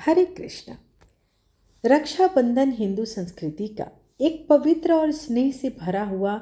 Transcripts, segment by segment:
हरे कृष्ण। रक्षाबंधन हिंदू संस्कृति का एक पवित्र और स्नेह से भरा हुआ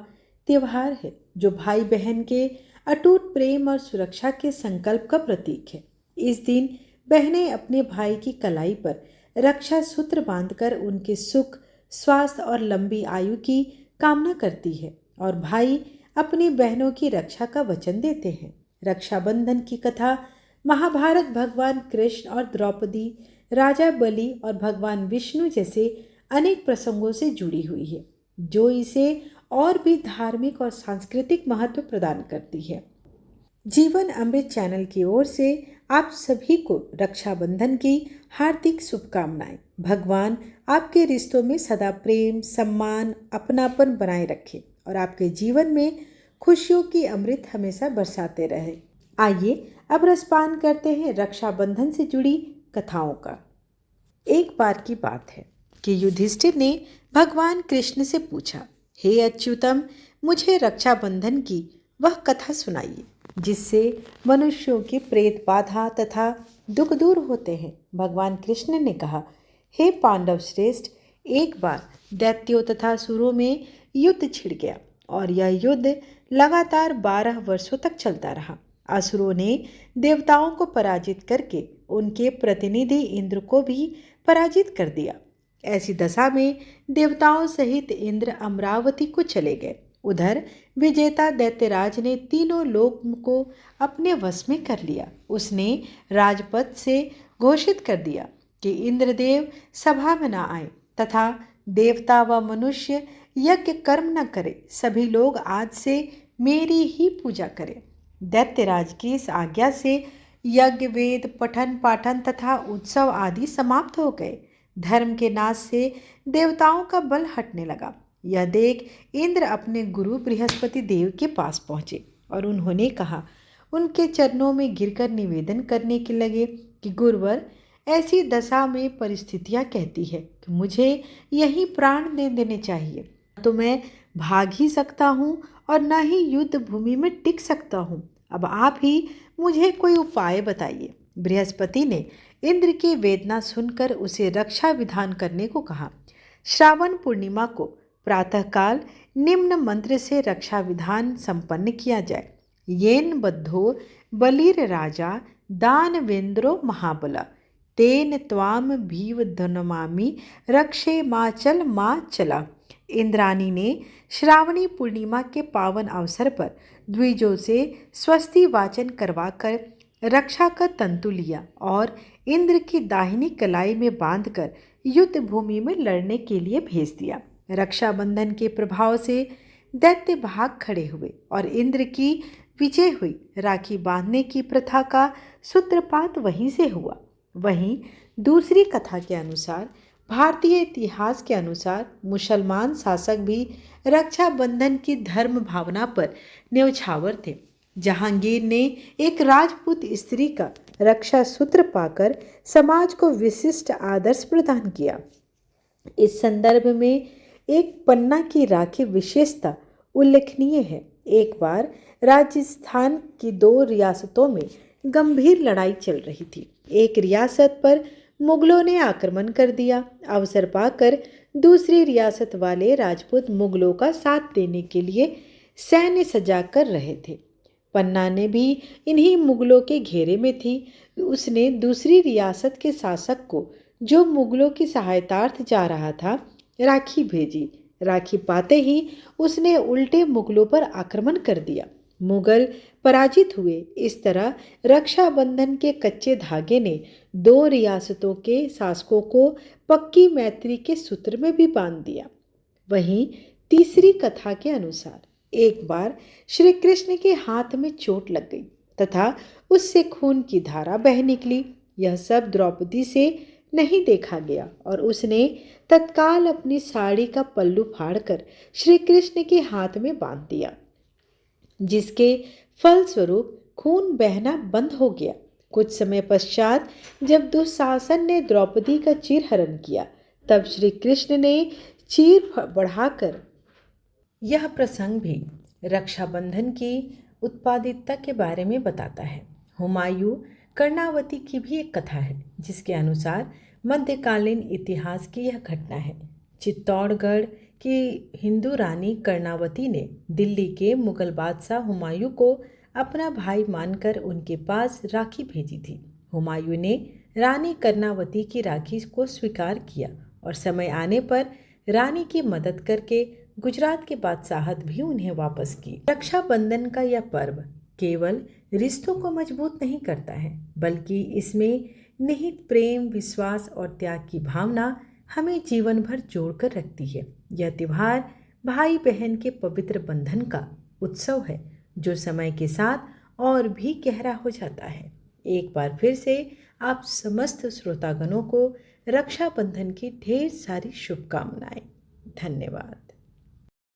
त्योहार है जो भाई बहन के अटूट प्रेम और सुरक्षा के संकल्प का प्रतीक है। इस दिन बहनें अपने भाई की कलाई पर रक्षा सूत्र बांधकर उनके सुख, स्वास्थ्य और लंबी आयु की कामना करती है और भाई अपनी बहनों की रक्षा का वचन देते हैं। रक्षाबंधन की कथा महाभारत भगवान कृष्ण और द्रौपदी, राजा बलि और भगवान विष्णु जैसे अनेक प्रसंगों से जुड़ी हुई है, जो इसे और भी धार्मिक और सांस्कृतिक महत्व प्रदान करती है। जीवन अमृत चैनल की ओर से आप सभी को रक्षाबंधन की हार्दिक शुभकामनाएं। भगवान आपके रिश्तों में सदा प्रेम, सम्मान, अपनापन बनाए रखे और आपके जीवन में खुशियों की अमृत हमेशा बरसाते रहे। आइए अब रसपान करते हैं रक्षाबंधन से जुड़ी कथाओं का। एक बार की बात है कि युधिष्ठिर ने भगवान कृष्ण से पूछा, हे अच्युतम, मुझे रक्षाबंधन की वह कथा सुनाइए जिससे मनुष्यों की प्रेत बाधा तथा दुख दूर होते हैं। भगवान कृष्ण ने कहा, हे पांडव श्रेष्ठ, एक बार दैत्यों तथा असुरों में युद्ध छिड़ गया और यह युद्ध लगातार 12 वर्षों तक चलता रहा। असुरों ने देवताओं को पराजित करके उनके प्रतिनिधि इंद्र को भी पराजित कर दिया। ऐसी दशा में देवताओं सहित इंद्र अमरावती को चले गए। उधर विजेता दैत्यराज ने तीनों लोक को अपने वश में कर लिया। उसने राजपद से घोषित कर दिया कि इंद्रदेव सभा में न आए तथा देवता व मनुष्य यज्ञ कर्म न करे। सभी लोग आज से मेरी ही पूजा करें। दैत्यराज की इस आज्ञा से यज्ञ, वेद, पठन पाठन तथा उत्सव आदि समाप्त हो गए। धर्म के नाश से देवताओं का बल हटने लगा। यह देख इंद्र अपने गुरु बृहस्पति देव के पास पहुँचे और उन्होंने कहा, उनके चरणों में गिरकर निवेदन करने के लगे कि गुरुवर, ऐसी दशा में परिस्थितियाँ कहती है कि मुझे यही प्राण दे देने चाहिए। तो मैं भाग ही सकता हूँ और न ही युद्ध भूमि में टिक सकता हूँ। अब आप ही मुझे कोई उपाय बताइए। बृहस्पति ने इंद्र की वेदना सुनकर उसे रक्षा विधान करने को कहा। श्रावण पूर्णिमा को प्रातःकाल निम्न मंत्र से रक्षा विधान संपन्न किया जाए। येन बद्धो बलिर राजा दानवेंद्रो महाबला तेन त्वाम भीव धनमामि रक्षे माचल मा चला। इंद्राणी ने श्रावणी पूर्णिमा के पावन अवसर पर द्विजों से स्वस्ति वाचन करवाकर रक्षा का तंतु लिया और इंद्र की दाहिनी कलाई में बांधकर युद्ध भूमि में लड़ने के लिए भेज दिया। रक्षाबंधन के प्रभाव से दैत्य भाग खड़े हुए और इंद्र की विजय हुई। राखी बांधने की प्रथा का सूत्रपात वहीं से हुआ। वहीं दूसरी कथा के अनुसार, भारतीय इतिहास के अनुसार मुसलमान शासक भी रक्षाबंधन की धर्म भावना पर न्यौछावर थे। जहांगीर ने एक राजपूत स्त्री का रक्षा सूत्र पाकर समाज को विशिष्ट आदर्श प्रदान किया। इस संदर्भ में एक पन्ना की राखी विशेषता उल्लेखनीय है। एक बार राजस्थान की 2 रियासतों में गंभीर लड़ाई चल रही थी। एक रियासत पर मुगलों ने आक्रमण कर दिया। अवसर पाकर दूसरी रियासत वाले राजपूत मुगलों का साथ देने के लिए सैन्य सजा कर रहे थे। पन्ना ने भी इन्हीं मुगलों के घेरे में थी। उसने दूसरी रियासत के शासक को, जो मुगलों की सहायतार्थ जा रहा था, राखी भेजी। राखी पाते ही उसने उल्टे मुगलों पर आक्रमण कर दिया। मुगल पराजित हुए। इस तरह रक्षाबंधन के कच्चे धागे ने 2 रियासतों के शासकों को पक्की मैत्री के सूत्र में भी बांध दिया। वहीं तीसरी कथा के अनुसार, एक बार श्री कृष्ण के हाथ में चोट लग गई तथा उससे खून की धारा बह निकली। यह सब द्रौपदी से नहीं देखा गया और उसने तत्काल अपनी साड़ी का पल्लू फाड़कर श्री कृष्ण के हाथ में बांध दिया, जिसके फलस्वरूप खून बहना बंद हो गया। कुछ समय पश्चात जब दुशासन ने द्रौपदी का चीरहरण किया, तब श्री कृष्ण ने चीर बढ़ाकर। यह प्रसंग भी रक्षाबंधन की उत्पादितता के बारे में बताता है। हुमायूं कर्णावती की भी एक कथा है जिसके अनुसार मध्यकालीन इतिहास की यह घटना है। चित्तौड़गढ़ की हिंदू रानी कर्णावती ने दिल्ली के मुगल बादशाह हुमायूं को अपना भाई मानकर उनके पास राखी भेजी थी। हुमायूं ने रानी कर्णावती की राखी को स्वीकार किया और समय आने पर रानी की मदद करके गुजरात के बादशाहत भी उन्हें वापस की। रक्षाबंधन का यह पर्व केवल रिश्तों को मजबूत नहीं करता है, बल्कि इसमें निहित प्रेम, विश्वास और त्याग की भावना हमें जीवन भर जोड़कर रखती है। यह त्योहार भाई बहन के पवित्र बंधन का उत्सव है जो समय के साथ और भी गहरा हो जाता है। एक बार फिर से आप समस्त श्रोतागणों को रक्षाबंधन की ढेर सारी शुभकामनाएं। धन्यवाद।